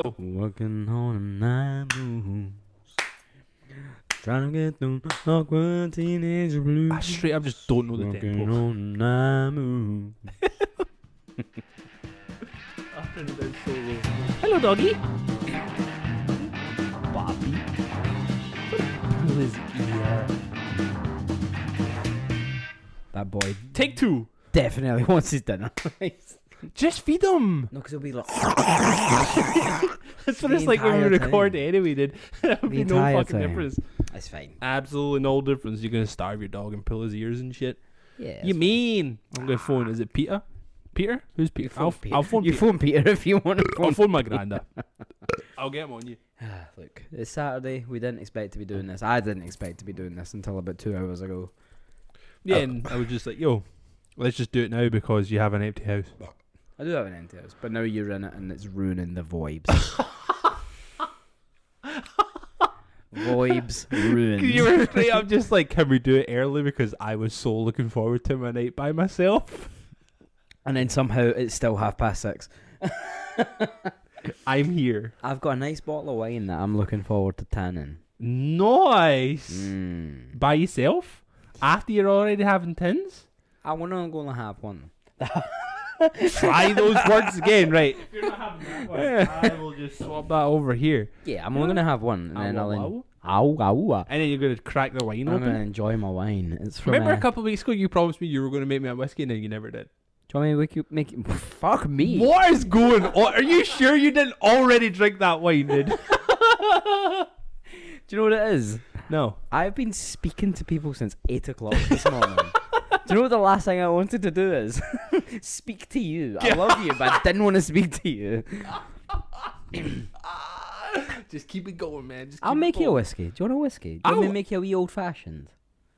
go. Working on a night moves. Trying to get through awkward teenage blues. I straight up just don't know the Working tempo. on a night moves. Hello, doggy. Bobby. Pull his ear. That boy Take 2. definitely wants his dinner. Just feed him. No, because he'll be like... That's what it's like when we record anyway, dude. That would be no fucking difference. That's fine. Absolutely no difference. You're going to starve your dog and pull his ears and shit. Yeah. You mean? I'm going to phone. Is it Peter? Peter? Who's Peter? I'll phone You Peter. phone Peter if you want to I'll phone. phone my granda. I'll get him on you. Look, it's Saturday. We didn't expect to be doing this. I didn't expect to be doing this until about 2 hours ago. Yeah, and I was just like, yo, let's just do it now because you have an empty house. I do have an empty house, but now you're in it and it's ruining the vibes. Vibes ruined. You were straight up just like, can we do it early because I was so looking forward to my night by myself. And then somehow it's still 6:30. I'm here. I've got a nice bottle of wine that I'm looking forward to tanning. Nice. By yourself? After you're already having tins? I want to go and have one. Try those words again, right? If you're not having that one, I will just swap that over here. Yeah, I'm only going to have one. And then Ow. I'll... And then you're going to crack the wine I'm open? going to enjoy my wine. It's from... Remember a couple of weeks ago you promised me you were going to make me a whiskey and then you never did. Do you want me to make you... Fuck me. What is going on? Are you sure you didn't already drink that wine, dude? Do you know what it is? No. I've been speaking to people since 8 o'clock this morning. Do you know what the last thing I wanted to do is? Speak to you. I love you, but I didn't want to speak to you. Just keep it going, man. I'll make you a whiskey. Do you want a whiskey? Do you want me to make you a wee old-fashioned?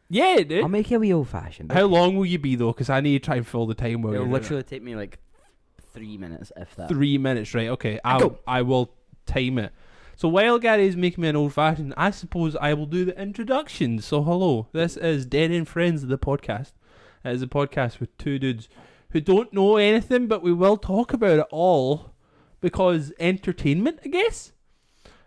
Yeah, dude. I'll make you a wee old-fashioned. How long will you be, though? Because I need to try and fill the time while It'll you're literally take me like 3 minutes, if that. 3 minutes, right? Okay. Go. I will time it. So while Gary's making me an old-fashioned, I suppose I will do the introduction. So hello. This is Dead End Friends, the podcast. It is a podcast with two dudes who don't know anything, but we will talk about it all because entertainment, I guess.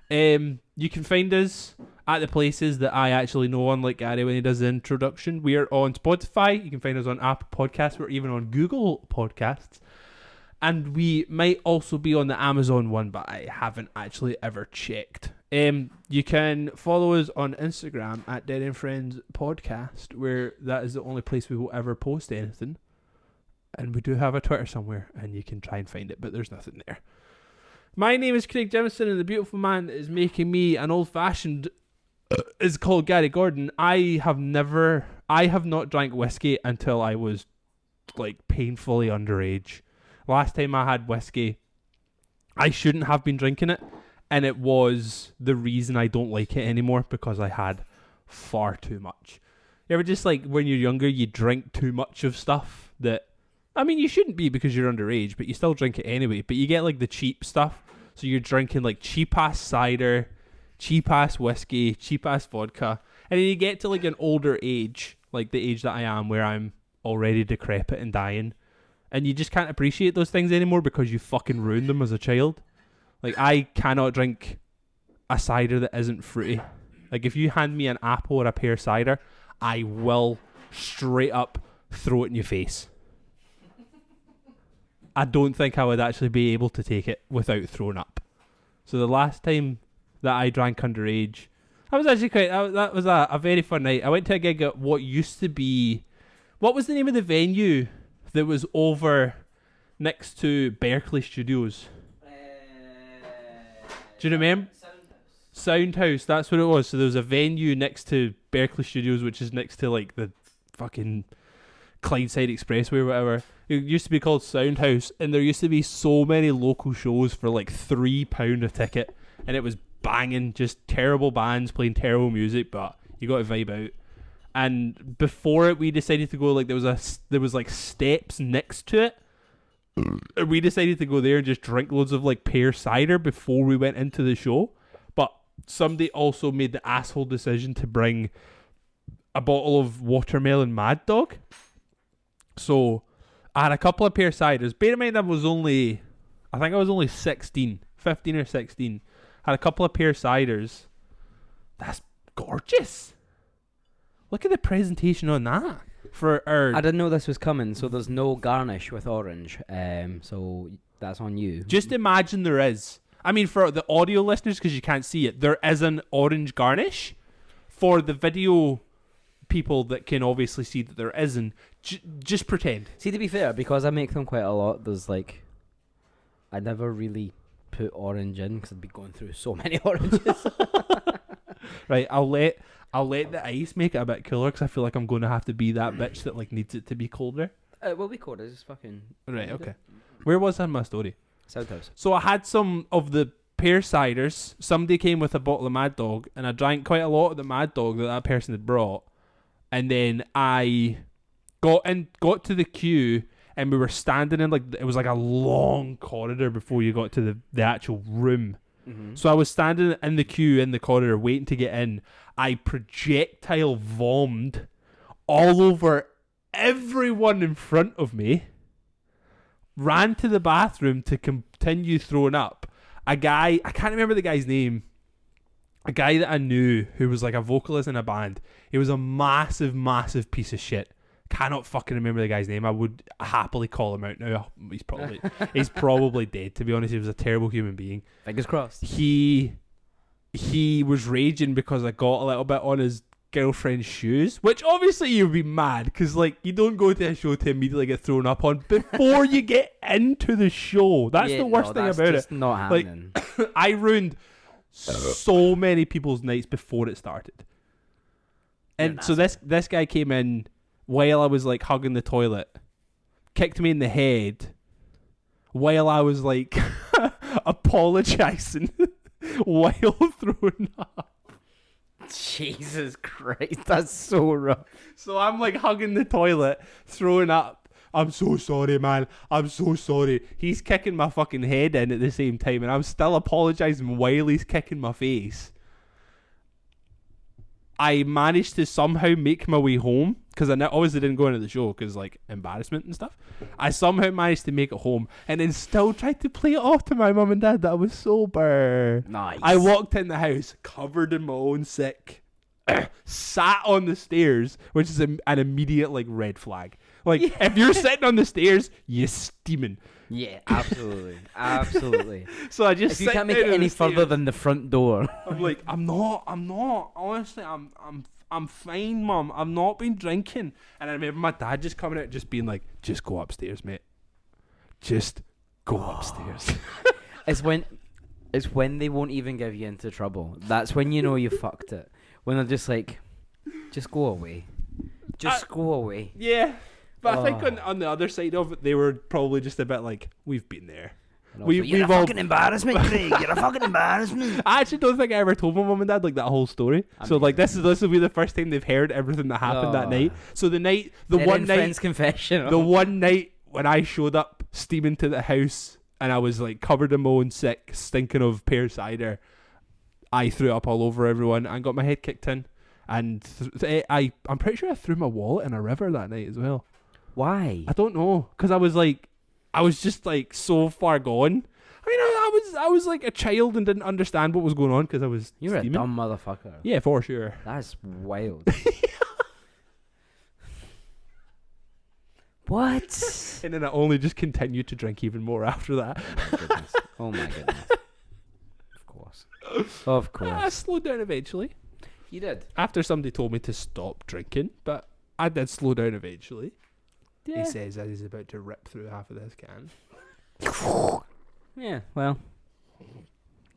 You can find us at the places that I actually know, unlike Gary when he does the introduction. We are on Spotify. You can find us on Apple Podcasts. We're even on Google Podcasts. And we might also be on the Amazon one, but I haven't actually ever checked. You can follow us on Instagram at Dead End Friends Podcast, where that is the only place we will ever post anything. And we do have a Twitter somewhere, and you can try and find it, but there's nothing there. My name is Craig Jemison, and the beautiful man that is making me an old-fashioned is called Gary Gordon. I have not drank whiskey until I was like painfully underage. Last time I had whiskey, I shouldn't have been drinking it, and it was the reason I don't like it anymore because I had far too much. You ever just like when you're younger, you drink too much of stuff that, I mean, you shouldn't be because you're underage, but you still drink it anyway. But you get like the cheap stuff, so you're drinking like cheap ass cider, cheap ass whiskey, cheap ass vodka, and then you get to like an older age, like the age that I am, where I'm already decrepit and dying. And you just can't appreciate those things anymore because you fucking ruined them as a child. Like, I cannot drink a cider that isn't fruity. Like, if you hand me an apple or a pear cider, I will straight up throw it in your face. I don't think I would actually be able to take it without throwing up. So the last time that I drank underage, that was actually that was a very fun night. I went to a gig at what used to be, what was the name of the venue that was over next to Berkeley Studios? Do you remember? Soundhouse, that's what it was. So there was a venue next to Berkeley Studios, which is next to like the fucking Clydeside Expressway or whatever. It used to be called Soundhouse, and there used to be so many local shows for like £3 a ticket, and it was banging, just terrible bands playing terrible music, but you got to vibe out. And before it, we decided to go, like, there was like steps next to it. And we decided to go there and just drink loads of like pear cider before we went into the show. But somebody also made the asshole decision to bring a bottle of watermelon Mad Dog. So I had a couple of pear ciders. Bear in mind I think I was only 16 15 or 16. Had a couple of pear ciders. That's gorgeous. Look at the presentation on that. I didn't know this was coming, so there's no garnish with orange. So that's on you. Just imagine there is. I mean, for the audio listeners, because you can't see it, there is an orange garnish. For the video people that can obviously see that there isn't, just pretend. See, to be fair, because I make them quite a lot, there's like, I never really put orange in because I'd be going through so many oranges. Right, I'll let the ice make it a bit cooler because I feel like I'm going to have to be that bitch that like needs it to be colder. It will be colder, just fucking... Right, okay. Where was I in my story? South House. So I had some of the pear ciders. Somebody came with a bottle of Mad Dog, and I drank quite a lot of the Mad Dog that person had brought. And then I got to the queue, and we were standing in it was like a long corridor before you got to the actual room. Mm-hmm. So I was standing in the queue in the corridor waiting to get in. I projectile vommed all over everyone in front of me. Ran to the bathroom to continue throwing up. A guy, I can't remember the guy's name. A guy that I knew who was like a vocalist in a band. He was a massive, massive piece of shit. Cannot fucking remember the guy's name. I would happily call him out now. He's probably dead, to be honest. He was a terrible human being. Fingers crossed. He was raging because I got a little bit on his girlfriend's shoes, which obviously you'd be mad because you don't go to a show to immediately get thrown up on before you get into the show. That's the worst thing about it. Not happening. I ruined so many people's nights before it started. And so this guy came in while I was hugging the toilet, kicked me in the head while I was apologizing while throwing up. Jesus Christ, that's so rough. So I'm hugging the toilet, throwing up. I'm so sorry, man. I'm so sorry. He's kicking my fucking head in at the same time, and I'm still apologizing while he's kicking my face. I managed to somehow make my way home because I obviously didn't go into the show because embarrassment and stuff. I somehow managed to make it home and then still tried to play it off to my mum and dad that I was sober. Nice. I walked in the house covered in my own sick, sat on the stairs, which is an immediate red flag. If you're sitting on the stairs, you're steaming. Yeah, absolutely, absolutely. So I just if you can't make it any further than the front door. I'm not. Honestly, I'm fine, Mum. I've not been drinking. And I remember my dad just coming out, just being just go upstairs, mate. Just go upstairs. It's when they won't even give you into trouble. That's when you know you fucked it. When they're just just go away. Just go away. Yeah. But I think on the other side of it, they were probably just a bit we've been there. You're a fucking embarrassment, Craig. You're a fucking embarrassment. I actually don't think I ever told my mum and dad that whole story. So this will be the first time they've heard everything that happened that night. So the one night confession. The one night when I showed up steaming to the house and I was covered in my own sick, stinking of pear cider, I threw up all over everyone and got my head kicked in. And I'm pretty sure I threw my wallet in a river that night as well. Why? I don't know, because I was just so far gone. I mean, I was a child and didn't understand what was going on because I was. You're steaming. a dumb motherfucker. Yeah, for sure. That's wild. What? And then I only just continued to drink even more after that. Oh my goodness. Of course. I slowed down eventually. You did? After somebody told me to stop drinking, but I did slow down eventually. Yeah. He says that he's about to rip through half of this can. Yeah, well.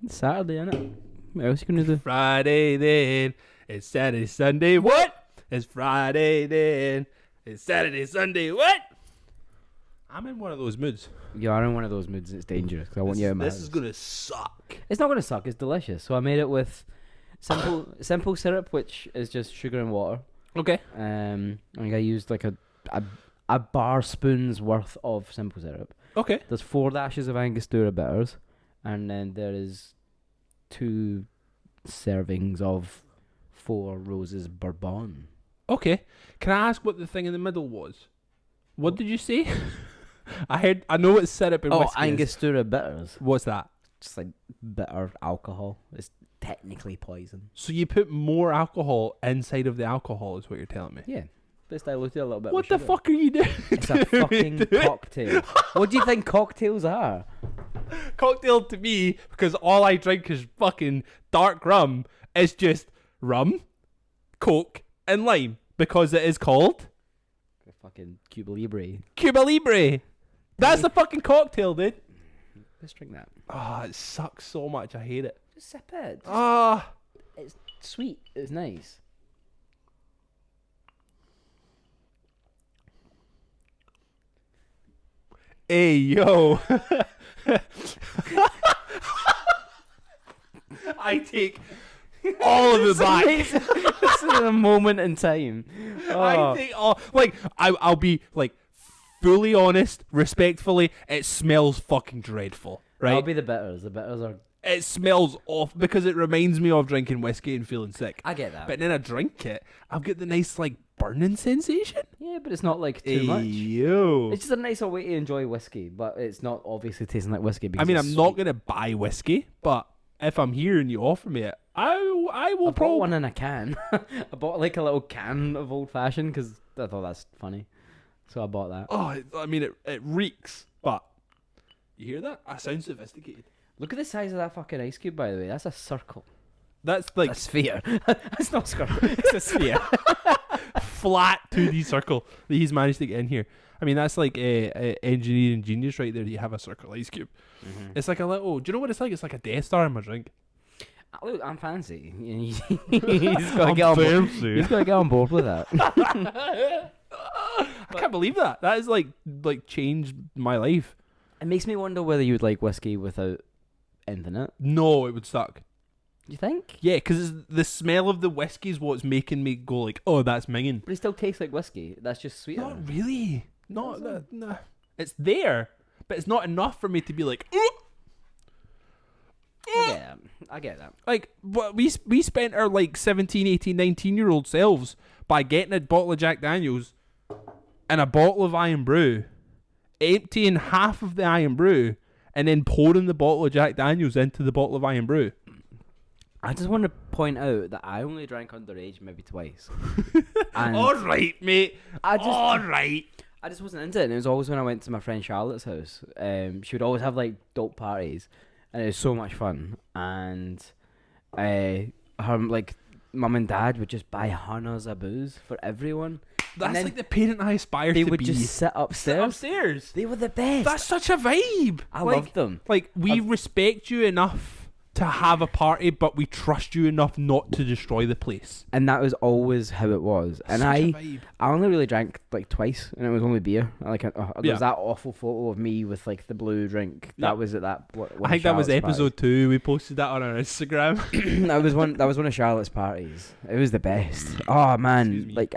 It's Saturday, innit? What else you gonna do? Friday then. It's Saturday, Sunday. What? It's Friday then. It's Saturday, Sunday. What? I'm in one of those moods. You are in one of those moods. It's dangerous. Cause I want you in my house. This is gonna suck. It's not gonna suck. It's delicious. So I made it with simple syrup, which is just sugar and water. Okay. I think I used a bar spoon's worth of simple syrup. Okay. There's 4 dashes of Angostura bitters, and then there is 2 servings of 4 roses bourbon. Okay. Can I ask what the thing in the middle was? What did you say? I know it's syrup and whiskey. Angostura bitters. What's that? just like bitter alcohol. It's technically poison. So you put more alcohol inside of the alcohol, is what you're telling me? Yeah, but it's diluted a little bit. What with the sugar. fuck are you doing? It's a fucking cocktail. What do you think cocktails are? Cocktail to me, because all I drink is fucking dark rum, is just rum, Coke, and lime. Because it is called Fucking Cuba Libre. Cuba Libre. That's the fucking cocktail, dude. Let's drink that. Oh, it sucks so much. I hate it. Just sip it. Ah. It's sweet. It's nice. Hey, yo. I take all of it back. This is a moment in time. I think all, like, I'll be like fully honest, respectfully. It smells fucking dreadful, right? That'll be the bitters. The bitters are. It smells off because it reminds me of drinking whiskey and feeling sick. I get that. But then I drink it, I'll get the nice like burning sensation. Yeah, but it's not like too much. Yo. It's just a nicer way to enjoy whiskey, but it's not obviously tasting like whiskey. Because I mean, it's I'm not sweet. gonna buy whiskey, but if I'm here and you offer me it, I will I bought probably. one in a can. I bought like a little can of old fashioned because I thought that's funny, so I bought that. Oh, I mean, it reeks, but you hear that? I sound sophisticated. Look at the size of that fucking ice cube, by the way. That's a circle. That's like A sphere. That's not a circle. It's a sphere. flat 2D circle that he's managed to get in here. I mean, that's like engineering genius right there. You have a circle ice cube. Mm-hmm. It's like a little. Do you know what it's like? It's like a Death Star in my drink. Look, I'm fancy. He's got to get on board. fancy. He's got to get on board with that. I can't believe that. That has like changed my life. It makes me wonder whether you would like whiskey without anything in it. No, it would suck. You think? Yeah, because the smell of the whiskey is what's making me go like, oh, that's minging. But it still tastes like whiskey. That's just sweeter. Not really. Not that. Nah. It's there, but it's not enough for me to be like, ooh. I get that. Like, but we spent our like 17, 18, 19-year-old selves by getting a bottle of Jack Daniels and a bottle of Iron Brew, emptying half of the Iron Brew, and then pouring the bottle of Jack Daniels into the bottle of Iron Brew. I just want to point out that I only drank underage maybe twice. And All right, mate. I just All right. I just wasn't into it. And it was always when I went to my friend Charlotte's house. She would always have like dope parties, and it was so much fun. And her like mum and dad would just buy hunters of booze for everyone. That's then like the parent I aspire to be. They would just sit upstairs. upstairs. They were the best. That's such a vibe. I Like, loved them. Like, we respect you enough to have a party, but we trust you enough not to destroy the place. And that was always how it was. And Such I a vibe. only really drank like twice, and it was only beer. Like there Yeah. was that awful photo of me with like the blue drink. Yeah. That was at that. One I think that was Charlotte's episode 2. We posted that on our Instagram. parties. That was one of Charlotte's parties. It was the best. Oh Excuse man, me. like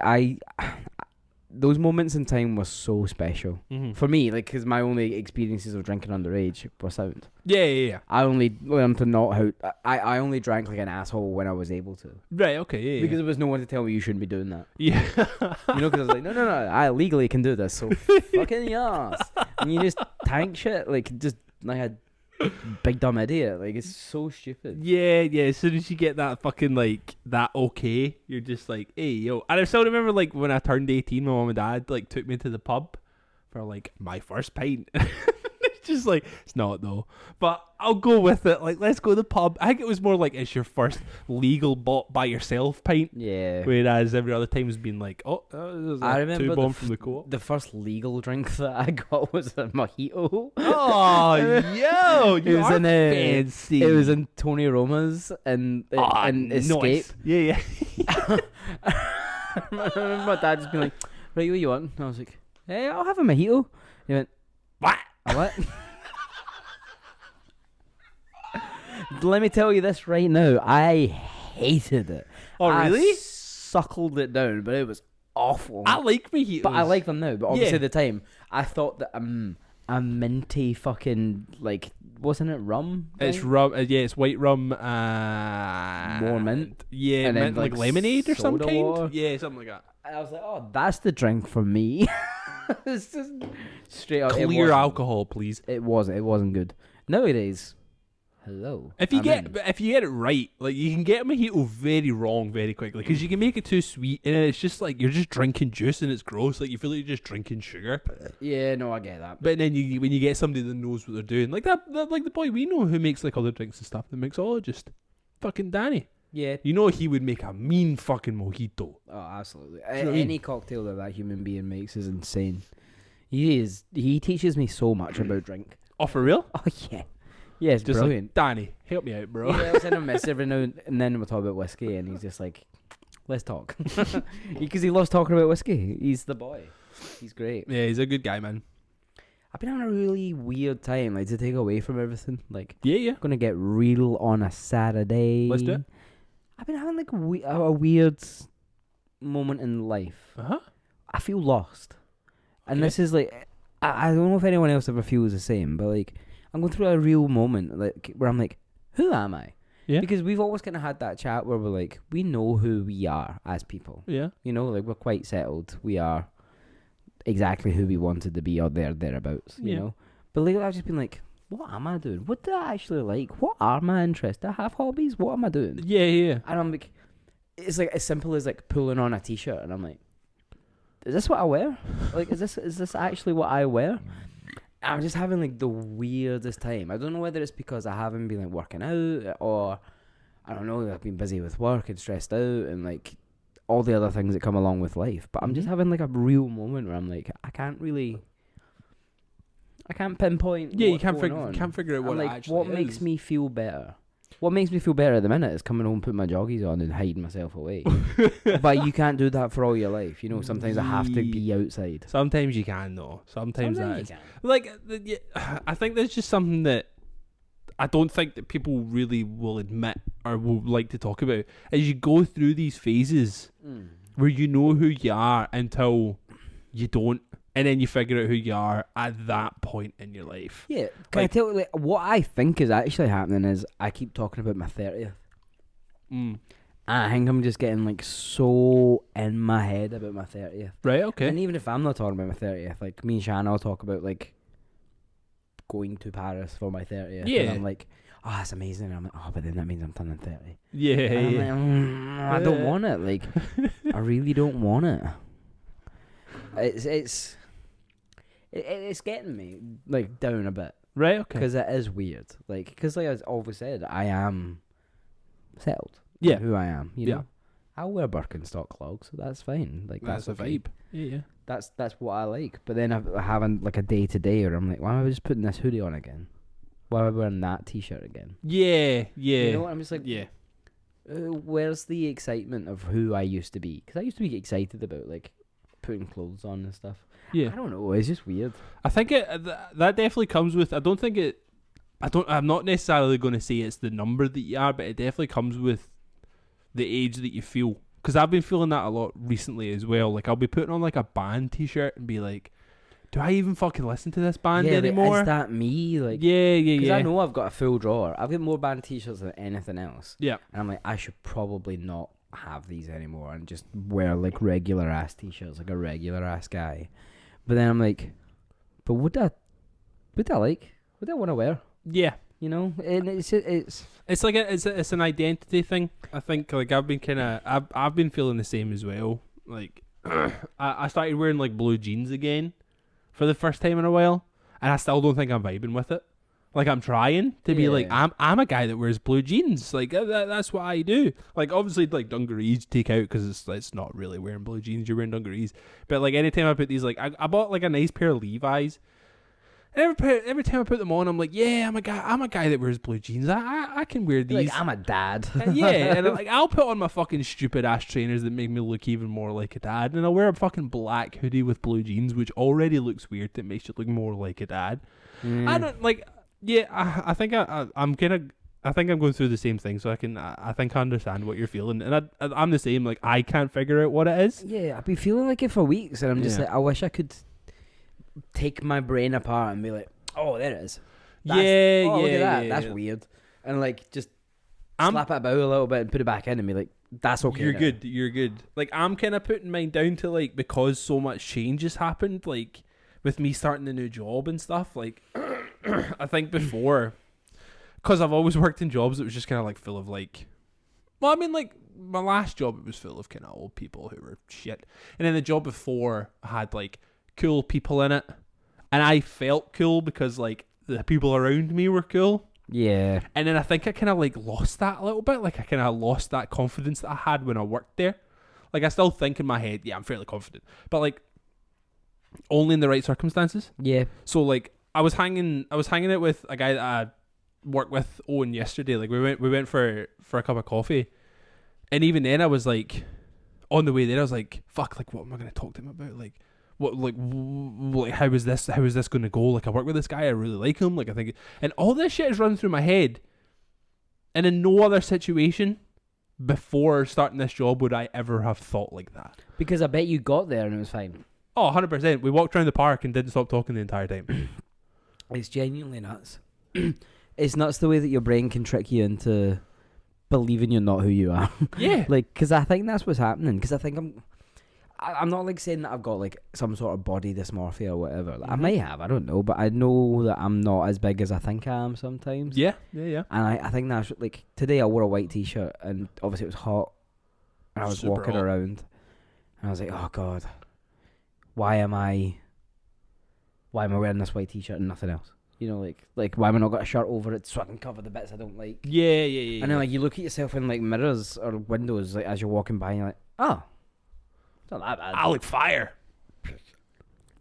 those moments in time were so special for me. Like, because my only experiences of drinking underage were sound. Yeah. I only learned to not how. I only drank like an asshole when I was able to. Right, okay, yeah. Because there was no one to tell me you shouldn't be doing that. Yeah. You know, because I was like, no, I legally can do this, so fucking yes. And you just tank shit, like, just like a big dumb idiot. Like, it's so stupid. Yeah. As soon as you get that fucking, like, that okay, you're just like, hey, yo. And I still remember, like, when I turned 18, my mom and dad, like, took me to the pub for, like, my first pint. It's just like, it's not, though. But I'll go with it. Like, let's go to the pub. I think it was more like it's your first legal bought by yourself pint. Yeah. Whereas every other time has been like, oh, there's I a remember two bomb from the co-op. the first legal drink that I got was a mojito. Oh, yo, you It was are in fancy. It was in Tony Roma's and Escape. Nice. Yeah. I remember my dad just being like, right, what you want? And I was like, hey, I'll have a mojito. He went, What? a what? Let me tell you this right now. I hated it. Oh, really? I suckled it down, but it was awful. I like mojitos. But I like them now. But obviously Yeah. at the time, I thought that a minty fucking, like, wasn't it rum? It's thing? rum. Yeah, it's white rum. More mint? Yeah, And then, mint, like like, lemonade or some soda kind. water? Yeah, something like that. And I was like, oh, that's the drink for me. It's just straight up. Clear alcohol, please. It wasn't good. Nowadays, hello. If you I'm get in. if you get it right, like you can get mojito very wrong very quickly because you can make it too sweet and it's just like you're just drinking juice and it's gross. Like you feel like you're just drinking sugar. Yeah, no, I get that. But then when you get somebody that knows what they're doing, like that like the boy we know who makes like other drinks and stuff, the mixologist, fucking Danny. Yeah. You know he would make a mean fucking mojito. Oh, absolutely. you know what I mean? Any cocktail that human being makes is insane. He teaches me so much about drink. Oh, for real? Oh yeah. Yeah, it's Just brilliant. like, Danny, help me out, bro. Yeah, I'll send him a message every now and then we'll talk about whiskey and he's just like, let's talk. Because he loves talking about whiskey. He's the boy. He's great. Yeah, he's a good guy, man. I've been having a really weird time, like to take away from everything. Like, Yeah. I'm gonna get real on a Saturday. Let's do it. I've been having like a weird moment in life. Uh-huh. I feel lost. And Okay. this is like, I don't know if anyone else ever feels the same, but like, I'm going through a real moment like where I'm like, who am I? Yeah. Because we've always kind of had that chat where we're like, we know who we are as people. Yeah. You know, like we're quite settled. We are exactly who we wanted to be or thereabouts, you Yeah. know? But lately I've just been like, what am I doing? What do I actually like? What are my interests? Do I have hobbies? What am I doing? Yeah. And I'm like, it's like as simple as like pulling on a t-shirt and I'm like, is this what I wear? Like, is this actually what I wear? I'm just having like the weirdest time. I don't know whether it's because I haven't been like working out or I don't know, I've been busy with work and stressed out and like all the other things that come along with life. But I'm just having like a real moment where I'm like, I can't pinpoint. Yeah, you what's can't going on. figure out I'm what it like, actually what is. makes me feel better? What makes me feel better at the minute is coming home, putting my joggies on and hiding myself away. But you can't do that for all your life. You know, sometimes I have to be outside. Sometimes you can, though. Sometimes that you is. can. Like, I think there's just something that I don't think that people really will admit or will like to talk about. As you go through these phases where you know who you are until you don't. And then you figure out who you are at that point in your life. Yeah, can I tell you, like, what I think is actually happening is I keep talking about my 30th. Mm. I think I'm just getting, like, so in my head about my 30th. Right, okay. And even if I'm not talking about my 30th, like, me and Shannon will talk about, like, going to Paris for my 30th. Yeah. And I'm like, oh, that's amazing. And I'm like, oh, but then that means I'm turning 30. Yeah, And I'm yeah. like, I don't want it. Like, I really don't want it. It's getting me, like, down a bit. Right, okay. Because it is weird. Like, because like I always said, I am settled. Yeah. in who I am, you Yeah. know. I'll wear Birkenstock clogs, so that's fine. Like, That's a okay. vibe. Yeah. That's what I like. But then I'm having, like, a day-to-day where I'm like, why am I just putting this hoodie on again? Why am I wearing that T-shirt again? Yeah. You know what? I'm just like, Yeah. where's the excitement of who I used to be? Because I used to be excited about, like, putting clothes on and stuff. Yeah. I don't know. It's just weird. I think that definitely comes with. I'm not necessarily going to say it's the number that you are, but it definitely comes with the age that you feel. Because I've been feeling that a lot recently as well. Like, I'll be putting on like a band T-shirt and be like, do I even fucking listen to this band anymore? Like, is that me? Like, yeah. because I know I've got a full drawer. I've got more band T-shirts than anything else. Yeah. And I'm like, I should probably not have these anymore and just wear like regular ass T-shirts, like a regular ass guy. But then I'm like, but would I like? Would I want to wear? Yeah. You know, and It's like it's an identity thing. I think like I've been feeling the same as well. Like I started wearing like blue jeans again for the first time in a while, and I still don't think I'm vibing with it. Like, I'm trying to be like, I'm a guy that wears blue jeans. Like, that's what I do. Like, obviously, like, dungarees take out because it's not really wearing blue jeans. You're wearing dungarees. But, like, anytime I put these, like, I bought, like, a nice pair of Levi's. And every time I put them on, I'm like, yeah, I'm a guy that wears blue jeans. I can wear these. like, I'm a dad. Yeah, and like, I'll put on my fucking stupid ass trainers that make me look even more like a dad. And I'll wear a fucking black hoodie with blue jeans, which already looks weird. That makes you look more like a dad. I don't, like... Yeah, I think I'm going through the same thing, so I think I understand what you're feeling, and I'm the same. Like, I can't figure out what it is. Yeah, I've been feeling like it for weeks, and I'm just like, I wish I could take my brain apart and be like, oh, there it is. Look at that. That's weird, and like just slap it about a little bit and put it back in, and be like, that's okay. You're good. Like, I'm kind of putting mine down to, like, because so much change has happened, like with me starting a new job and stuff. Like, I think before, because I've always worked in jobs that was just kind of like full of like, well, I mean, like my last job, it was full of kind of old people who were shit, and then the job before had like cool people in it, and I felt cool because like the people around me were cool. Yeah. And then I think I kind of like lost that a little bit. Like I kind of lost that confidence that I had when I worked there. Like I still think in my head, yeah, I'm fairly confident, but like only in the right circumstances. Yeah. So like I was hanging out with a guy that I worked with Owen yesterday. Like we went for a cup of coffee, and even then I was like, on the way there I was like, fuck, like what am I going to talk to him about? Like what, like how is this going to go? Like I work with this guy, I really like him. Like I think, and all this shit is running through my head, and in no other situation before starting this job would I ever have thought like that. Because I bet you got there and it was fine. Oh, 100%. We walked around the park and didn't stop talking the entire time. It's genuinely nuts. It's nuts the way that your brain can trick you into believing you're not who you are. Yeah. Like, because I think that's what's happening. Because I think I'm not like saying that I've got like some sort of body dysmorphia or whatever. Like, I might have, I don't know, but I know that I'm not as big as I think I am sometimes. Yeah. And I think that's like, today I wore a white t-shirt and obviously it was hot and I was Super walking hot. around and I was like, oh God, why am I wearing this white t-shirt and nothing else? You know, like why am I not got a shirt over it so I can cover the bits I don't like? Yeah. And then like you look at yourself in like mirrors or windows like as you're walking by and you're like, oh, it's not that bad. I look fire.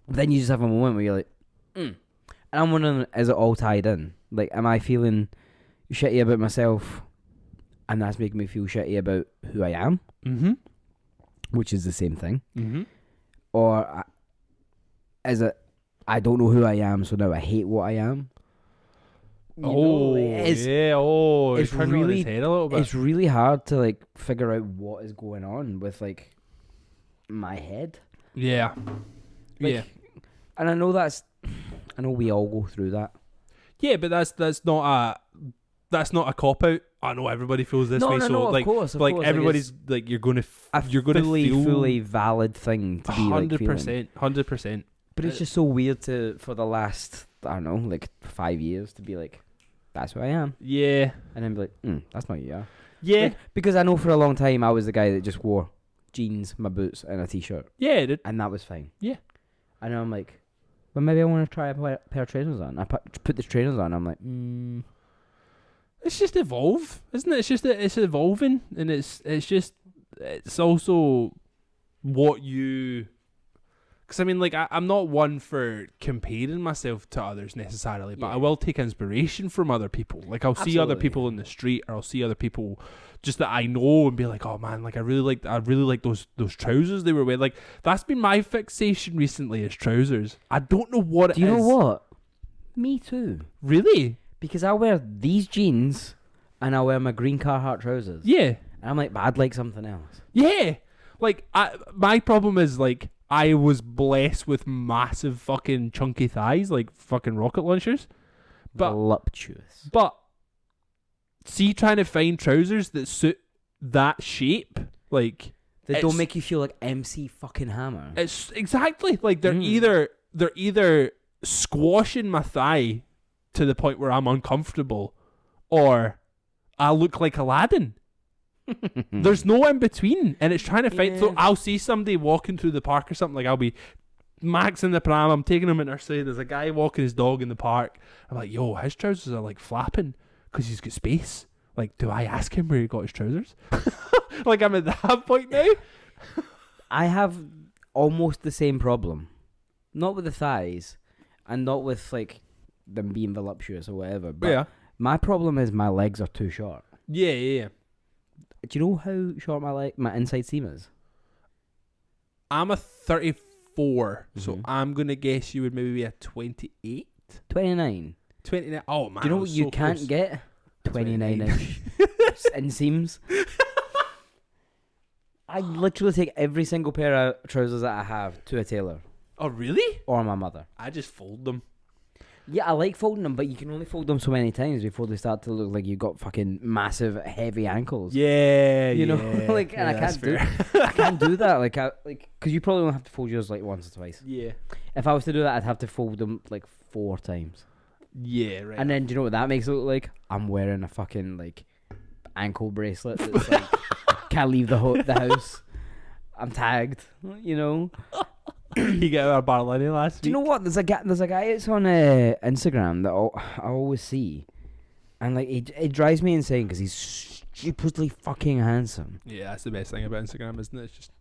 Then you just have a moment where you're like, And I'm wondering, is it all tied in? Like, am I feeling shitty about myself and that's making me feel shitty about who I am? Mm-hmm. Which is the same thing. Mm-hmm. Or is it, I don't know who I am, so now I hate what I am? You know, it's turned really, on his head a little bit. It's really hard to like figure out what is going on with like my head. Yeah. Like, yeah. And I know we all go through that. Yeah, but that's not a cop out. I know everybody feels this way. So like, of course, everybody's like, you're gonna feel fully valid thing to be like 100%, 100%. But it's just so weird for the last, I don't know, like 5 years to be like, that's who I am. Yeah. And then be like, that's not you. Yeah. Like, because I know for a long time I was the guy that just wore jeans, my boots, and a t-shirt. Yeah, dude. And that was fine. Yeah. And now I'm like, well, maybe I want to try a pair of trainers on. I put the trainers on. I'm like, It's just evolve, isn't it? It's just it's evolving, and it's also what you. Because I mean, like I'm not one for comparing myself to others necessarily, but I will take inspiration from other people. Like I'll see other people in the street, or I'll see other people just that I know, and be like, oh man, like I really like those trousers they were wearing. Like that's been my fixation recently is trousers. I don't know what it is. Do you know what? Me too. Really? Because I wear these jeans and I wear my green Carhartt trousers. Yeah. And I'm like, but I'd like something else. Yeah. Like my problem is like I was blessed with massive fucking chunky thighs, like fucking rocket launchers. But voluptuous. But see, trying to find trousers that suit that shape, like they don't make you feel like MC fucking Hammer. It's exactly like they're either squashing my thigh to the point where I'm uncomfortable, or I look like Aladdin. There's no in between, and it's trying to find. So I'll see somebody walking through the park or something. Like I'll be maxing the pram. I'm taking him in there. Say there's a guy walking his dog in the park. I'm like, yo, his trousers are like flapping because he's got space. Like, do I ask him where he got his trousers? Like I'm at that point now. I have almost the same problem, not with the thighs, and not with like them being voluptuous or whatever. But my problem is my legs are too short. Yeah. Do you know how short my inside seam is? I'm a 34, so I'm gonna guess you would maybe be a 28, 29. 29. Oh man! Do you know what you can't close. get? 29-inch inseams. I literally take every single pair of trousers that I have to a tailor. Oh really? Or my mother. I just fold them. Yeah, I like folding them, but you can only fold them so many times before they start to look like you've got fucking massive, heavy ankles. Yeah, you know, like, and I can't do that, because you probably won't have to fold yours like once or twice. Yeah. If I was to do that, I'd have to fold them like 4 times. Yeah, right. And then do you know what that makes it look like? I'm wearing a fucking like ankle bracelet that's like can't leave the house. I'm tagged, you know. You get out of Barlini last week. Do you know what? There's a guy that's on Instagram that I always see, and like it drives me insane because he's stupidly fucking handsome. Yeah, that's the best thing about Instagram, isn't it? It's just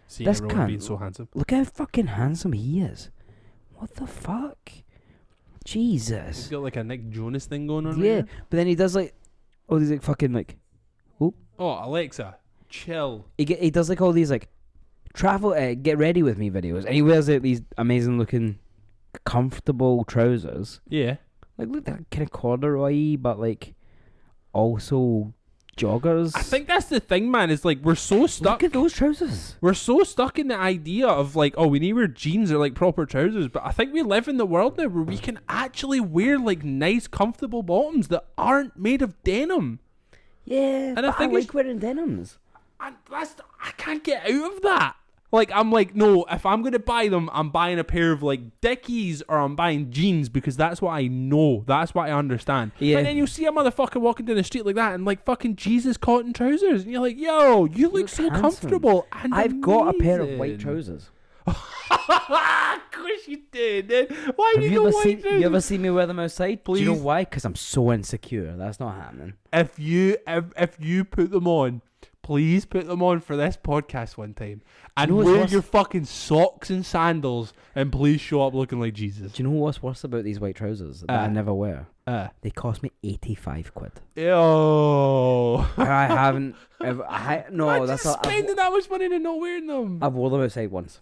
seeing This everyone cunt, being so handsome. Look how fucking handsome he is. What the fuck? Jesus. He's got like a Nick Jonas thing going on. Yeah, Right but then he does like all these like fucking like. oh, Alexa, chill. He does like all these like travel get ready with me videos, and he wears like these amazing looking comfortable trousers. Yeah. Like look that kind of corduroy, but like also joggers. I think that's the thing, man. Is like we're so stuck. Look at those trousers. We're so stuck in the idea of like, oh, we need to wear jeans or like proper trousers. But I think we live in the world now where we can actually wear like nice, comfortable bottoms that aren't made of denim. Yeah, And I think like wearing denims. And I can't get out of that. Like, I'm like, no, if I'm going to buy them, I'm buying a pair of, like, Dickies or I'm buying jeans because that's what I know. That's what I understand. Yeah. But then you see a motherfucker walking down the street like that in, like, fucking Jesus cotton trousers. And you're like, yo, you look so handsome. Comfortable and I've got a pair of amazing. white trousers. Of course you did, dude. Why do you go white trousers? You ever seen me wear them outside? Please. Do you know why? Because I'm so insecure. That's not happening. If you put them on, please put them on for this podcast one time. And You know what's wear worse? your fucking socks and sandals and please show up looking like Jesus. Do you know what's worse about these white trousers that I never wear? They cost me 85 quid. Ew. I haven't ever. No, that's not. spending that much money and not wearing them. I've worn them outside once.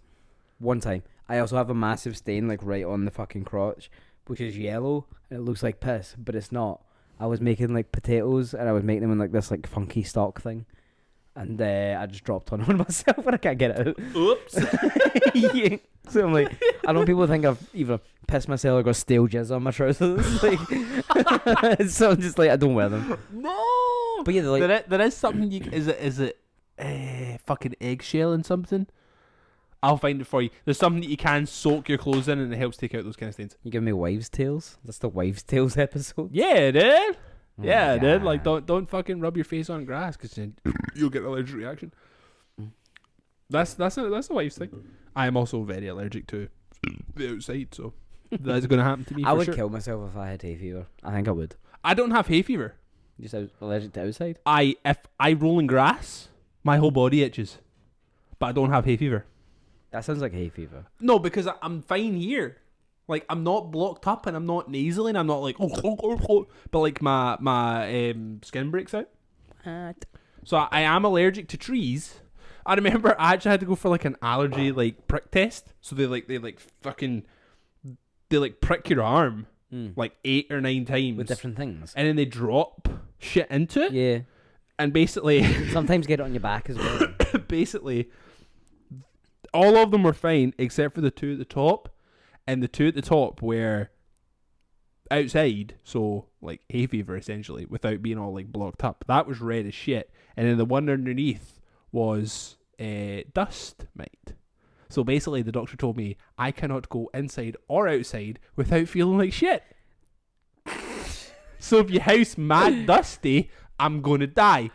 One time. I also have a massive stain like right on the fucking crotch, which is yellow and it looks like piss, but it's not. I was making like potatoes and I was making them in like this like funky stock thing. And I just dropped on myself and I can't get it out. Oops. Yeah. So I'm like, I know people think I've either pissed myself or got stale jizz on my trousers. Like, so I'm just like, I don't wear them. No. But yeah, they're like, there is something you is it fucking eggshell and something. I'll find it for you. There's something that you can soak your clothes in and it helps take out those kind of stains. you give me wives' tales? That's the wives' tales episode. Yeah, dude. Oh Yeah, my dude. Like, God. don't fucking rub your face on grass because then you'll get an allergic reaction. That's a wife's thing. I am also very allergic to the outside, so that's gonna happen to me. I for would sure. kill myself if I had hay fever. I think I would. I don't have hay fever. Just allergic to outside. If I roll in grass, my whole body itches, but I don't have hay fever. That sounds like hay fever. No, because I'm fine here. Like, I'm not blocked up and I'm not nasally and I'm not like, but like my skin breaks out. What? So I am allergic to trees. I remember I actually had to go for like an allergy like prick test. So they prick your arm like 8 or 9 times With different things. and then they drop shit into it. Yeah. And basically, Sometimes get it on your back as well. basically, all of them were fine except for the 2 at the top. And the 2 at the top were outside, so like hay fever essentially, without being all like blocked up. That was red as shit. And then the one underneath was dust mite. So basically, the doctor told me I cannot go inside or outside without feeling like shit. So if your house mad dusty, I'm gonna die.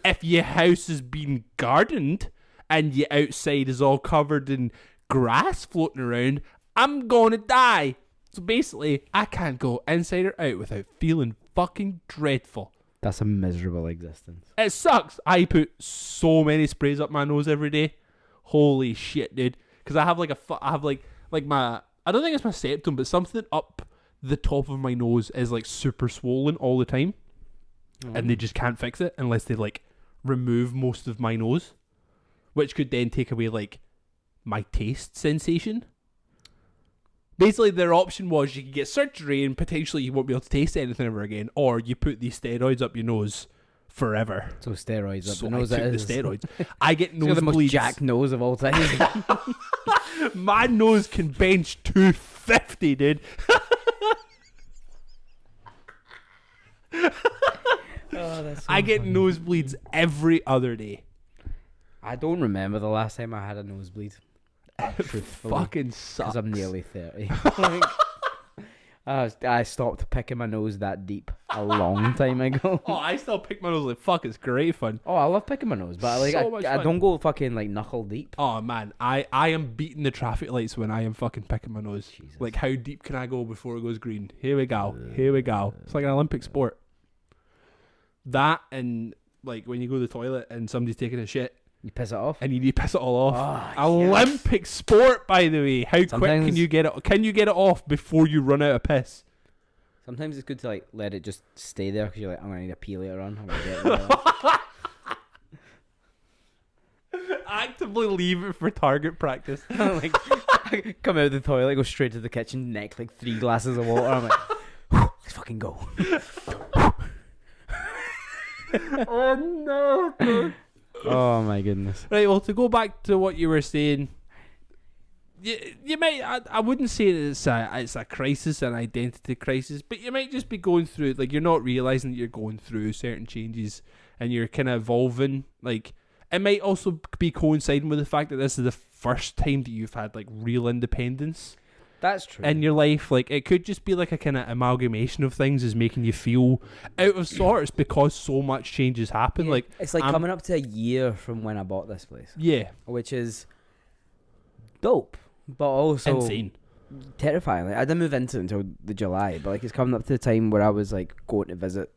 If your house has been gardened and your outside is all covered in grass floating around, I'm gonna die. So basically, I can't go inside or out without feeling fucking dreadful. That's a miserable existence. It sucks. I put so many sprays up my nose every day. Holy shit, dude. Because I have like my, I don't think it's my septum, but something up the top of my nose is like super swollen all the time. And they just can't fix it unless they like remove most of my nose, which could then take away like my taste sensation. Basically, their option was you could get surgery and potentially you won't be able to taste anything ever again, or you put these steroids up your nose forever. So steroids up So the nose. I took the steroids. I get It's got the most nosebleeds. jacked nose of all time. My nose can bench 250, dude. Oh, that's so I get funny. nosebleeds every other day. I don't remember the last time I had a nosebleed. Truthfully. Fucking Because sucks. I'm nearly 30. Like, I stopped picking my nose that deep a long time ago. Oh, I still pick my nose like fuck. It's great fun. Oh, I love picking my nose, but like So much I fun. don't go fucking like knuckle deep. Oh man, I am beating the traffic lights when I am fucking picking my nose. Jesus. Like, how deep can I go before it goes green? Here we go. Here we go. It's like an Olympic sport. That, and like when you go to the toilet and somebody's taking a shit You piss it off. and you need to piss it all off. Oh, Olympic sport, by the way. How quick can Sometimes- you get it? Can you get it off before you run out of piss? Sometimes it's good to like let it just stay there because you're like, I'm gonna need a pee later on. I'm gonna get rid of that. Actively leave it for target practice. Like, I come out of the toilet, go straight to the kitchen, neck like 3 glasses of water. I'm like, let's fucking go. Oh no. Oh my goodness. Right, well, to go back to what you were saying, you might, I wouldn't say that it's a crisis, an identity crisis, but you might just be going through, like, you're not realising that you're going through certain changes and you're kind of evolving. Like, it might also be coinciding with the fact that this is the first time that you've had, like, real independence That's true. in your life. Like, it could just be like a kind of amalgamation of things is making you feel out of sorts because so much changes happen. Yeah, Like, it's like I'm- coming up to a year from when I bought this place, yeah, which is dope, but also insane. terrifying. Like, I didn't move into it until the July, but like it's coming up to the time where I was like going to visit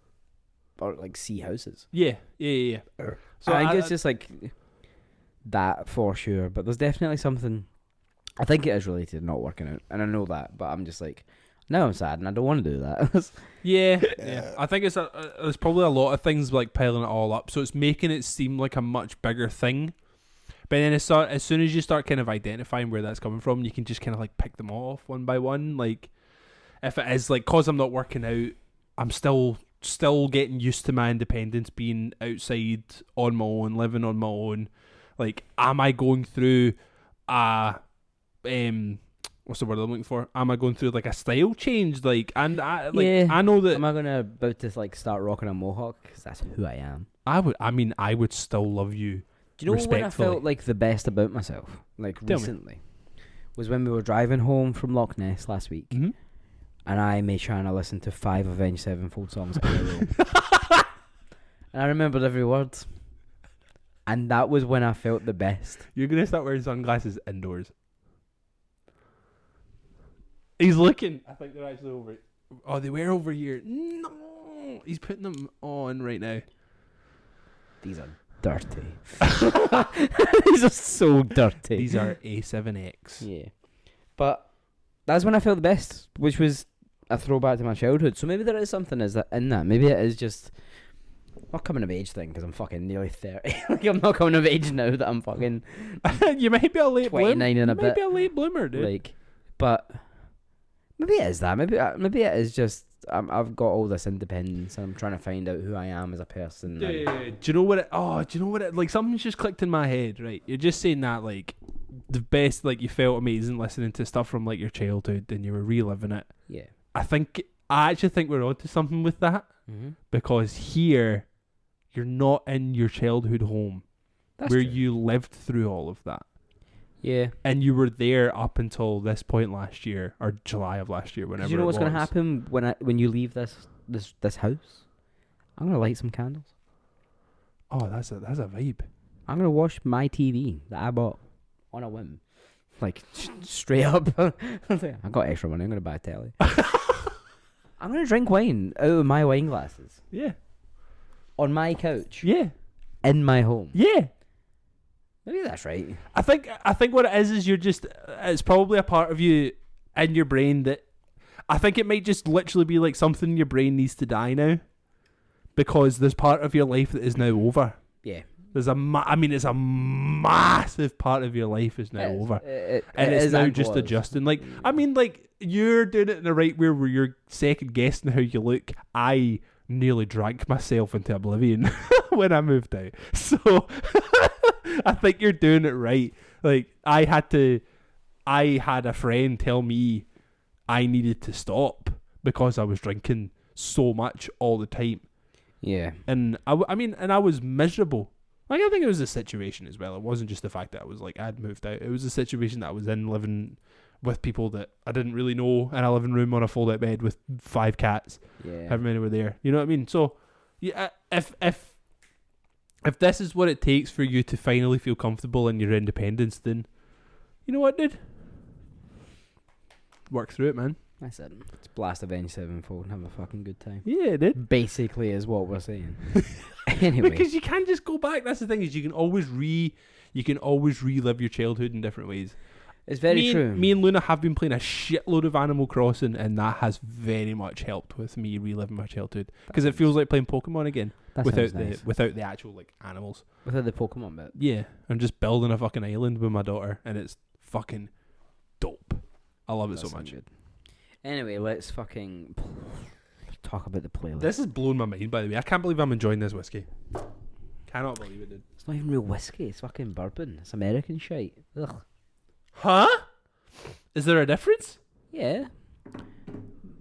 or like see houses. Yeah. So I think it's just like that for sure. But there's definitely something. I think it is related to not working out, and I know that. But I'm just like, now I'm sad, and I don't want to do that. Yeah. I think there's probably a lot of things like piling it all up, so it's making it seem like a much bigger thing. But then as soon as you start kind of identifying where that's coming from, you can just kind of like pick them off one by one. Like, if it is like, cause I'm not working out, I'm still getting used to my independence, being outside on my own, living on my own. Like, am I going through what's the word I'm looking for? Am I going through like a style change? Like, and I know that Am I about to like start rocking a mohawk? Because that's who I am. I would still love you. Do you know when I Respectfully. felt like the best about myself? Like Tell me. recently, was when we were driving home from Loch Ness last week, Mm-hmm. and I made sure and I listened to 5 Avenged Sevenfold songs in a row, and I remembered every word. And that was when I felt the best. You're gonna start wearing sunglasses indoors. He's looking. I think they're actually over. Oh, they were over here. No, he's putting them on right now. These are dirty. These are so dirty. These are A7X. Yeah. But that's when I felt the best, which was a throwback to my childhood. So maybe there is something in that. Maybe it is just not coming of age thing because I'm fucking nearly 30. Like, I'm not coming of age now that I'm fucking You might be a late 29 bloomer. and a You might bit. be a late bloomer, dude. like, but maybe it is that. Maybe it is just I've got all this independence and I'm trying to find out who I am as a person. and- Do you know what it? Oh, do you know what it? Like, something's just clicked in my head. Right, you're just saying that like the best. Like, you felt amazing listening to stuff from like your childhood, and you were reliving it. Yeah. I actually think we're onto something with that, Mm-hmm. because here you're not in your childhood home That's where true. you lived through all of that, Yeah. and you were there up until this point last year or July of last year. Whenever Do you know what's going gonna to happen when you leave this house? I'm gonna light some candles. Oh, that's a vibe. I'm gonna watch my TV that I bought on a whim, like straight up. I got extra money. I'm gonna buy a telly. I'm gonna drink wine out of my wine glasses Yeah, on my couch yeah, in my home. yeah. Maybe that's right. I think what it is you're just, it's probably a part of you in your brain that I think it might just literally be like something in your brain needs to die now, because there's part of your life that is now over. Yeah. There's it's a massive part of your life is now It is. over, It and it's is now and just was. adjusting. Like, like you're doing it in the right way where you're second guessing how you look. I nearly drank myself into oblivion when I moved out, so I think you're doing it right. Like, I had a friend tell me I needed to stop because I was drinking so much all the time, Yeah. and I was miserable. Like, I think it was a situation as well. It wasn't just the fact that I was like, I'd moved out. It was a situation that I was in, living with people that I didn't really know in a living room on a fold-out bed with 5 cats. Yeah. However many were there. You know what I mean? So, yeah, if this is what it takes for you to finally feel comfortable in your independence, then you know what, dude? Work through it, man. That's it. Let's blast Avenged Sevenfold and have a fucking good time. Yeah, dude. Basically, is what we're saying. Anyway, Because you can't just go back. That's the thing, is you can always relive your childhood in different ways. it's very true. Me and Luna have been playing a shitload of Animal Crossing, and that has very much helped with me reliving my childhood. Because it feels like playing Pokemon again That without sounds nice. without the actual like animals. Without the Pokemon bit. Yeah, I'm just building a fucking island with my daughter, and it's fucking dope. I love it so That much. sounds good. Anyway, let's fucking talk about the playlist. This is blowing my mind, by the way. I can't believe I'm enjoying this whiskey. Cannot believe it, dude. It's not even real whiskey. It's fucking bourbon. It's American shite. Ugh. Huh? Is there a difference? Yeah.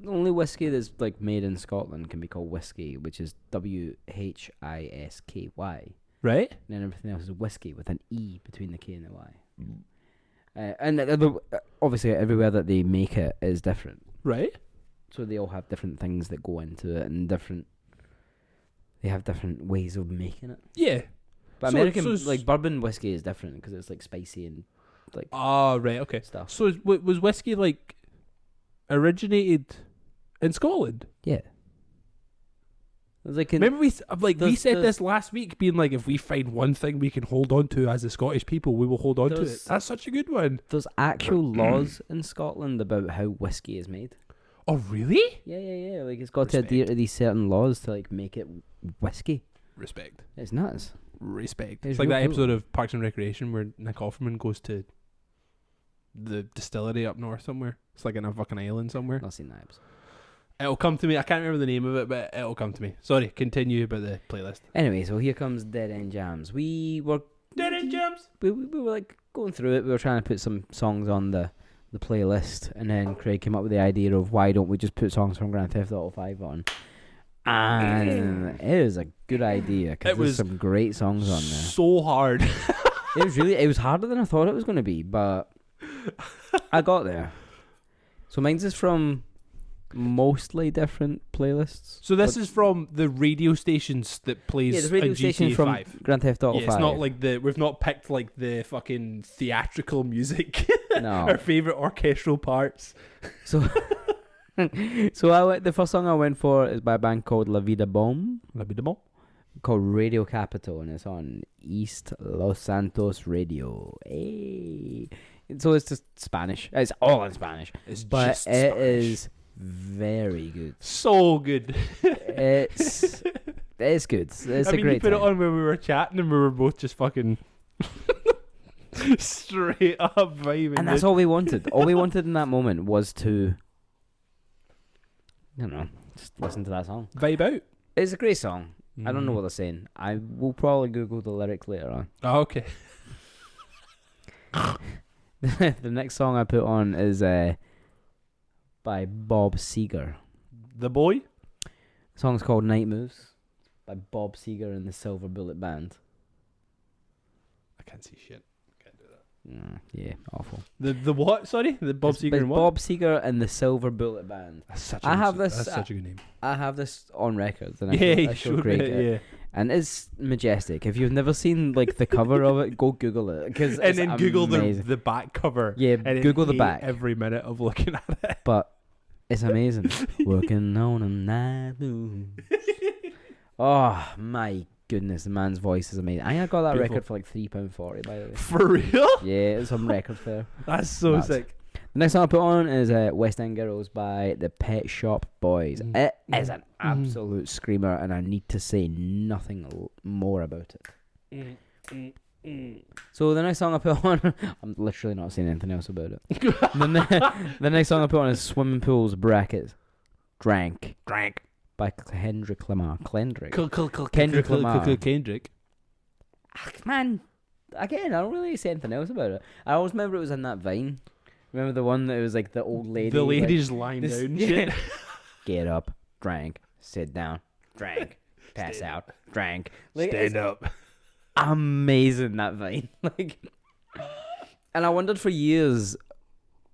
The only whiskey that's like made in Scotland can be called whiskey, which is WHISKY. Right? And then everything else is whiskey with an E between the K and the Y. And obviously everywhere that they make it is different. Right? So they all have different things that go into it and they have different ways of making it. Yeah. But So- American, so it's- like bourbon whiskey is different because it's like spicy and like Ah, right, okay. stuff. So was whiskey like originated in Scotland? Yeah. It's like Remember we there's- said there's- this last week, being like, if we find one thing we can hold on to as the Scottish people, we will hold on to it. There's- That's such a good one. there's actual laws in Scotland about how whiskey is made. Oh, really? Yeah. Like it's got to adhere to these certain laws to like make it whiskey. Respect. It's nuts. Respect. It's It's like real that cool. episode of Parks and Recreation where Nick Offerman goes to the distillery up north somewhere. It's like in a fucking island somewhere. Not seen that episode. It'll come to me. I can't remember the name of it, but it'll come to me. Sorry, continue about the playlist. Anyway, so here comes Dead End Jams. We were Dead End Jams. we were like going through it. We were trying to put some songs on the playlist, and then Craig came up with the idea of why don't we just put songs from Grand Theft Auto 5 on? And it was a good idea It because was there's some great songs on there. So hard. It was harder than I thought it was going to be, but I got there. So mine's is from mostly different playlists. So this is from the radio stations that plays the radio in station GTA from 5. Grand Theft Auto Yeah, 5. it's not like we've not picked like the fucking theatrical music. No. Our favorite orchestral parts. So the first song I went for is by a band called La Vida Bomb, called Radio Capital, and it's on East Los Santos Radio. Hey. So it's just Spanish. It's all in Spanish. It's But just it Spanish. is very good. So good. It's good. It's I a mean, great you put time. it on when we were chatting and we were both just fucking straight up vibing. And that's dude. all we wanted. All we wanted in that moment was to, I don't know, just listen to that song. Vibe out. It's a great song. I don't know what they're saying. I will probably Google the lyrics later on. Oh, okay. The next song I put on is by Bob Seger. The boy? The song's called Night Moves by Bob Seger and the Silver Bullet Band. I can't see shit. Can't do that. Yeah, awful. The what? Sorry? The Bob It's Seger and what? Bob Seger and the Silver Bullet Band. That's such That's such a good name. I have this on record. And Yeah, I you showed showed Craig it, it. yeah. And it's majestic. If you've never seen like the cover of it, go Google it. Cause And it's then Google amazing. the back cover. Yeah, And then Google the hate back. every minute of looking at it. But it's amazing. Working on a night moves. Oh my goodness, the man's voice is amazing. I think I got that Beautiful. record for like £3.40 by the way. For real? Yeah, it's some record fair. That's so Nuts. sick. The next song I put on is West End Girls by the Pet Shop Boys. It is an absolute screamer, and I need to say nothing more about it. So the next song I put on, I'm literally not saying anything else about it. The next song I put on is Swimming Pools Brackets Drank by Kendrick Lamar. Kendrick Lamar. Kendrick. Man, again, I don't really say anything else about it. I always remember it was in that Vine. Remember the one that was like the old lady? The like, lady's lying this- down and shit. Get up, drank, sit down, drank, pass out, drank. Like, Stand it's up. amazing, that Vine. Like, and I wondered for years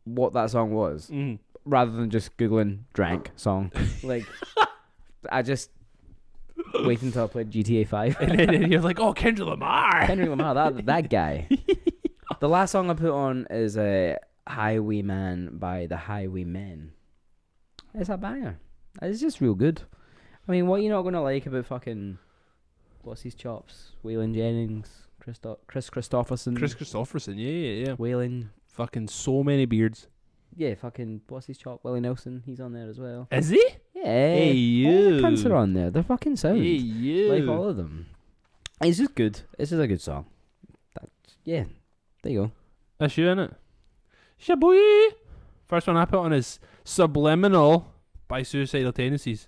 what that song was, Mm. rather than just googling drank song. Like, I just wait until I played GTA 5. And then you're like, oh, Kendrick Lamar. Kendrick Lamar, that guy. The last song I put on is Highwayman by the Highwaymen. It's a banger. It's just real good. I mean, what are you not going to like about fucking... What's his chops? Waylon Jennings, Chris Christopherson. Chris Christopherson, yeah. Waylon. Fucking so many beards. Yeah, fucking... What's his chop? Willie Nelson. He's on there as well. Is he? Yeah. Hey, All you. the cunts are on there. They're fucking sound. Hey, you. Like all of them. It's just good. It's just a good song. Yeah. There you go. That's you, innit? Shaboy. First one I put on is Subliminal by Suicidal Tendencies.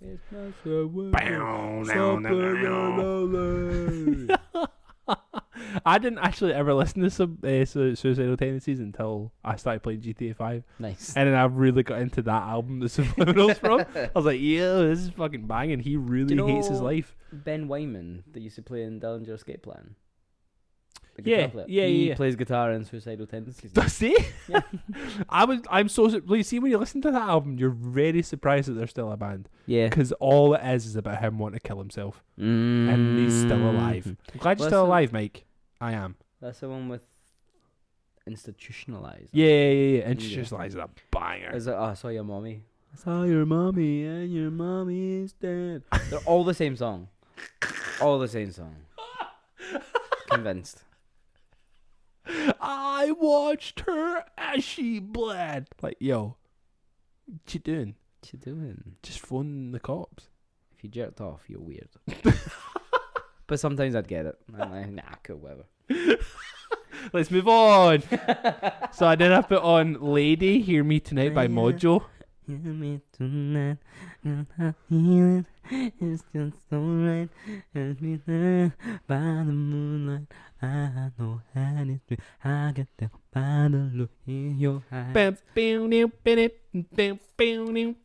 I didn't actually ever listen to Suicidal Tendencies until I started playing GTA 5. Nice. And then I really got into that album, the Subliminals from. I was like, yeah, this is fucking banging. He really hates his life. Ben Wyman that used to play in Dillinger Escape Plan. Yeah, He plays guitar in Suicidal Tendencies. Does he? Yeah. I'm so surprised. See, when you listen to that album, you're very surprised that they're still a band. Yeah. Because all it is about him wanting to kill himself. And he's still alive. I'm glad you're still alive, Mike. I am. That's the one with Institutionalized. Yeah. Institutionalized is a banger. Is it, I Saw Your Mommy. I saw your mommy and your mommy is dead. They're all the same song. All the same song. Convinced. I watched her as she bled. Like, yo, what you doing? What you doing? Just phone the cops. If you jerked off, you're weird. But sometimes I'd get it. I'm like, nah, cool, whatever. Let's move on. So I did have put on Lady, Hear Me Tonight by Mojo. Hear me tonight, it's just so right. Hear me there by the moonlight. I know how it's true. I can tell by the look in your eyes.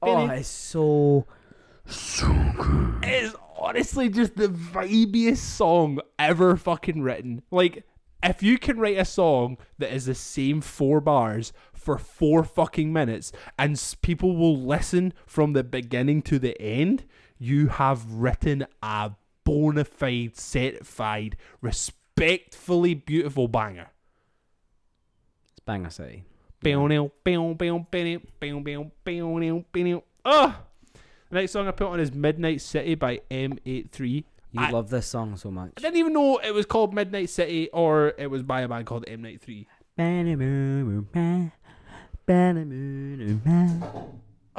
Oh, it's so good. It's honestly just the vibiest song ever fucking written. Like, if you can write a song that is the same 4 bars for 4 fucking minutes and people will listen from the beginning to the end, you have written a bona fide, certified, respectfully beautiful banger. It's banger city. Oh! The next song I put on is Midnight City by M83. You love this song so much. I didn't even know it was called Midnight City or it was by a band called M93.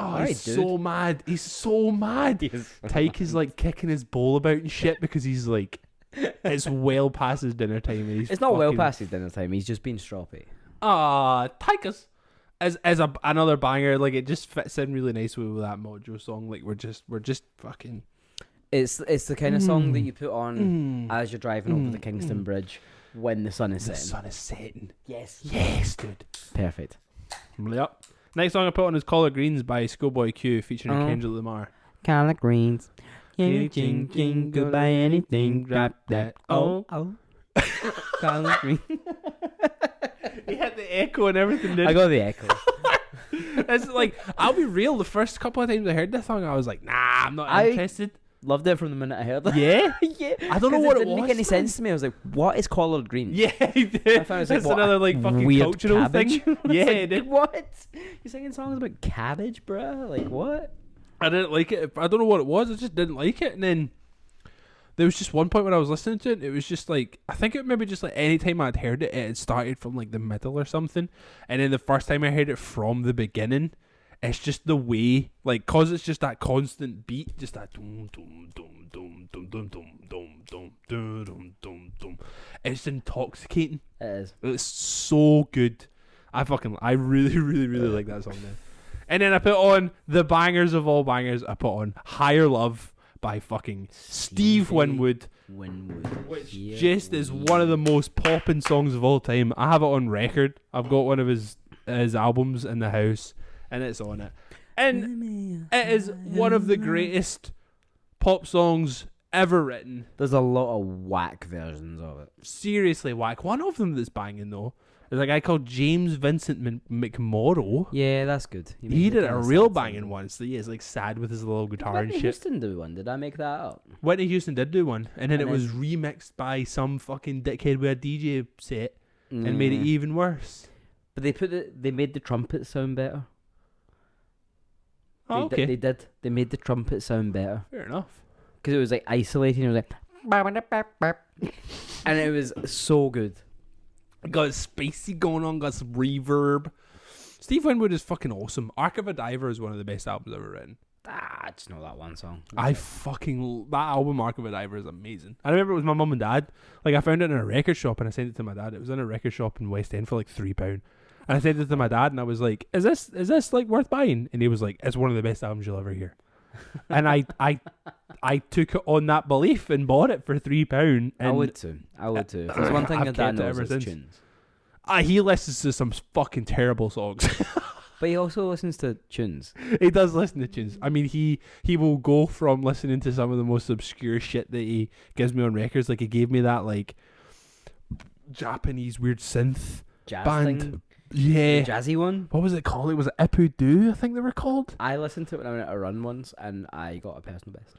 Oh, Alright, he's dude. so mad. He's so mad. Tyke is like kicking his bowl about and shit because he's like, it's well past his dinner time. And he's It's not well fucking- past his dinner time. He's just been stroppy. Tychus as another banger. Like, it just fits in really nicely with that Mojo song. Like, we're just fucking. It's the kind of song that you put on as you're driving over the Kingston Bridge when the sun is The setting. sun is setting. Yes, dude. perfect. Yep. Next song I put on is Collard Greens by Schoolboy Q featuring Oh. Kendrick Lamar. Collard greens. Ching, ching, go buy anything, drop that. Oh. Collard greens. He had the echo and everything, dude. I got the echo. It's like, I'll be real, the first couple of times I heard this song, I was like, nah, I'm not interested. Loved it from the minute I heard it. Yeah? Yeah. I don't know what it didn't was. make any sense to me. I was like, what is collard greens? Yeah, he did. I found it was like, That's what, another a like fucking weird cultural cabbage? thing. It's Yeah, like, it did. what? You're singing songs about cabbage, bruh? Like, what? I didn't like it. I don't know what it was. I just didn't like it. And then there was just one point when I was listening to it. It was just like, I think it maybe just like any time I'd heard it, it had started from like the middle or something. And then the first time I heard it from the beginning, it's just the way, like, cause it's just that constant beat, just that dum dum dum dum dum dum dum dum dum dum dum dum. It's intoxicating. It is. It's so good. I really, really, really like that song now. And then I put on the bangers of all bangers. I put on Higher Love by fucking Steve Winwood, which just is one of the most popping songs of all time. I have it on record. I've got one of his albums in the house, and it's on it. And it is one of the greatest pop songs ever written. There's a lot of whack versions of it. Seriously whack. One of them that's banging though There's a guy called James Vincent McMorrow. Yeah, that's good. He did a real banging one. So he is like sad with his little guitar and Whitney shit. Houston do one. Did I make that up? Whitney Houston did do one, and then And it was remixed by some fucking dickhead with a DJ set and made it even worse. But they made the trumpet sound better. Oh, okay. They did. They made the trumpet sound better. Fair enough. Because it was like isolating. It was like, and it was so good. Got spacey going on, got some reverb. Steve Winwood is fucking awesome. Arc of a Diver is one of the best albums I've ever written. I just know that one song. That album, Arc of a Diver, is amazing. I remember it was my mum and dad. Like, I found it in a record shop and I sent it to my dad. It was in a record shop in West End for like £3. And I sent it to my dad and I was like, is this like worth buying? And he was like, it's one of the best albums you'll ever hear. And I took it on that belief and bought it for £3. I would too. If there's one thing I've your dad kept it knows, ever it's since. tunes. He listens to some fucking terrible songs. But he also listens to tunes. He does listen to tunes. I mean, he will go from listening to some of the most obscure shit that he gives me on records. Like, he gave me that like Japanese weird synth Jazz band. thing. Yeah. The jazzy one. What was it called? It was Ipu Do, I think they were called. I listened to it when I went on a run once, and I got a personal best.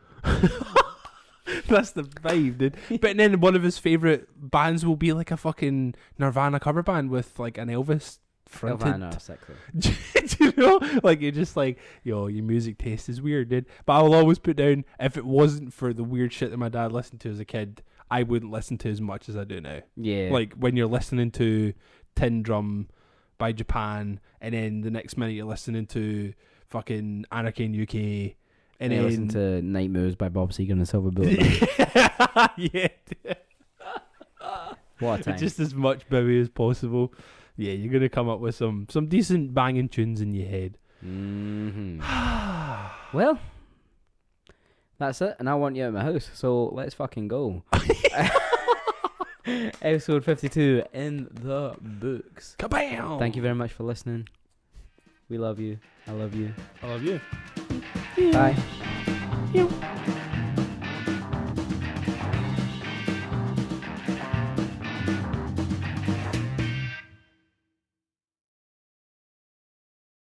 That's the vibe, dude. But then one of his favourite bands will be like a fucking Nirvana cover band with like an Elvis fronted. Nirvana, sickly. Do you know? Like, you're just like, yo, your music taste is weird, dude. But I'll always put down, if it wasn't for the weird shit that my dad listened to as a kid, I wouldn't listen to as much as I do now. Yeah. Like, when you're listening to Tin Drum by Japan, and then the next minute you're listening to fucking Anarchy in UK, and then listen to Night Moves by Bob Seger and the Silver Bullet. yeah. What a time. Just as much Bowie as possible. Yeah, you're gonna come up with some decent banging tunes in your head. Mm-hmm. Well, that's it, and I want you at my house, so let's fucking go. Episode 52 in the books. Kabam! Thank you very much for listening. We love you. I love you. I love you. Bye. You.